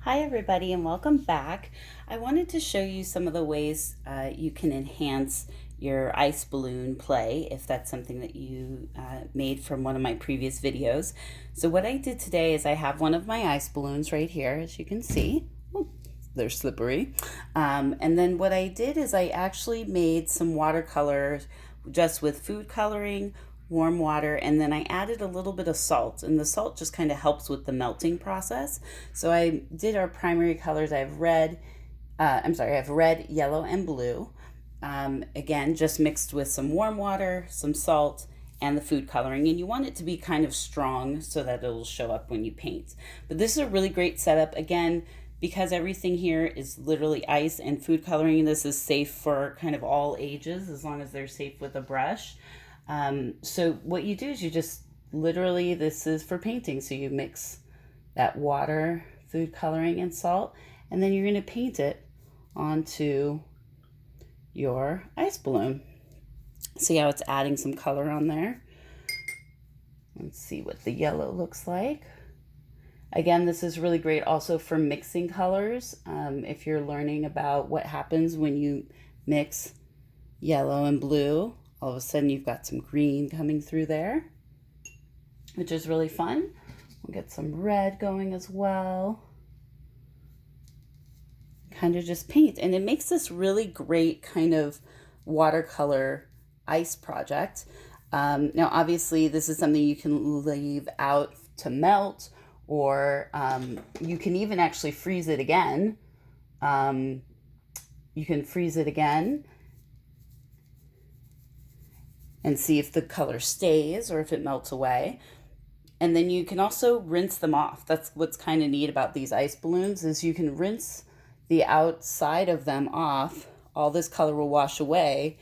Hi everybody and welcome back. I wanted to show you some of the ways you can enhance your ice balloon play if that's something that you made from one of my previous videos. So what I did today is I have one of my ice balloons right here, as you can see. Oh, they're slippery. And then what I did is I actually made some watercolors just with food coloring, warm water, and then I added a little bit of salt, and the salt just kind of helps with the melting process. So I did our primary colors. I have red, yellow, and blue. Again, just mixed with some warm water, some salt, and the food coloring. And you want it to be kind of strong so that it'll show up when you paint. But this is a really great setup. Again, because everything here is literally ice and food coloring, this is safe for kind of all ages as long as they're safe with a brush. So what you do is you just literally, this is for painting. So you mix that water, food coloring, and salt, and then you're going to paint it onto your ice balloon. See how it's adding some color on there? Let's see what the yellow looks like. Again, this is really great also for mixing colors. If you're learning about what happens when you mix yellow and blue, all of a sudden you've got some green coming through there, which is really fun. We'll get some red going as well. Kind of just paint, and it makes this really great kind of watercolor ice project. Now obviously this is something you can leave out to melt, or you can even actually freeze it again. You can freeze it again and see if the color stays or if it melts away. And then you can also rinse them off. That's what's kind of neat about these ice balloons, is you can rinse the outside of them off. All this color will wash away,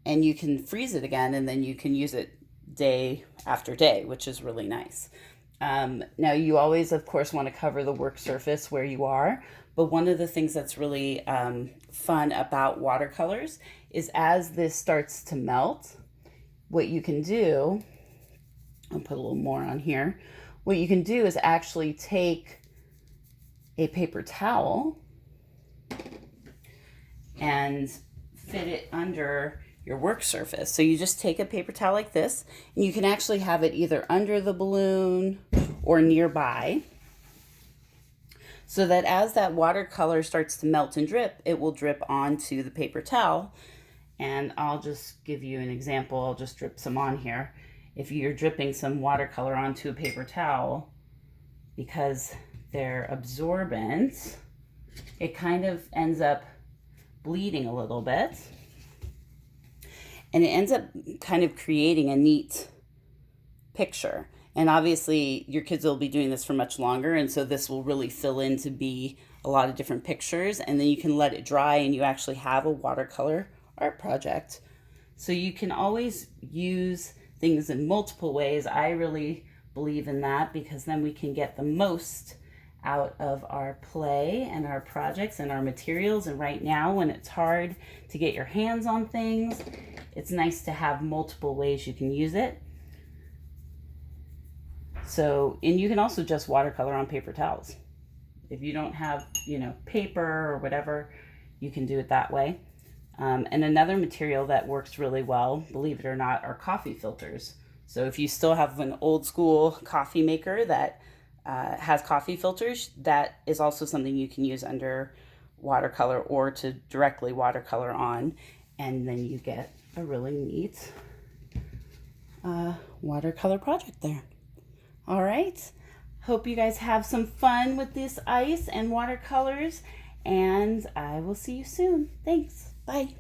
and you can freeze it again, and then you can use it day after day, which is really nice. Now you always, of course, want to cover the work surface where you are, but one of the things that's really fun about watercolors is as this starts to melt, what you can do, I'll put a little more on here, what you can do is actually take a paper towel and fit it under your work surface. So you just take a paper towel like this, and you can actually have it either under the balloon or nearby, so that as that watercolor starts to melt and drip, it will drip onto the paper towel. And I'll just give you an example. I'll just drip some on here. If you're dripping some watercolor onto a paper towel, because they're absorbent, it kind of ends up bleeding a little bit. And it ends up kind of creating a neat picture. And obviously your kids will be doing this for much longer, and so this will really fill in to be a lot of different pictures, and then you can let it dry and you actually have a watercolor art project. So you can always use things in multiple ways. I really believe in that, because then we can get the most out of our play and our projects and our materials. And right now, when it's hard to get your hands on things, it's nice to have multiple ways you can use it. So, and you can also just watercolor on paper towels. If you don't have, paper or whatever, you can do it that way. And another material that works really well, believe it or not, are coffee filters. So if you still have an old school coffee maker that has coffee filters, that is also something you can use under watercolor or to directly watercolor on. And then you get a really neat watercolor project there. All right. Hope you guys have some fun with this ice and watercolors, and I will see you soon. Thanks. Bye.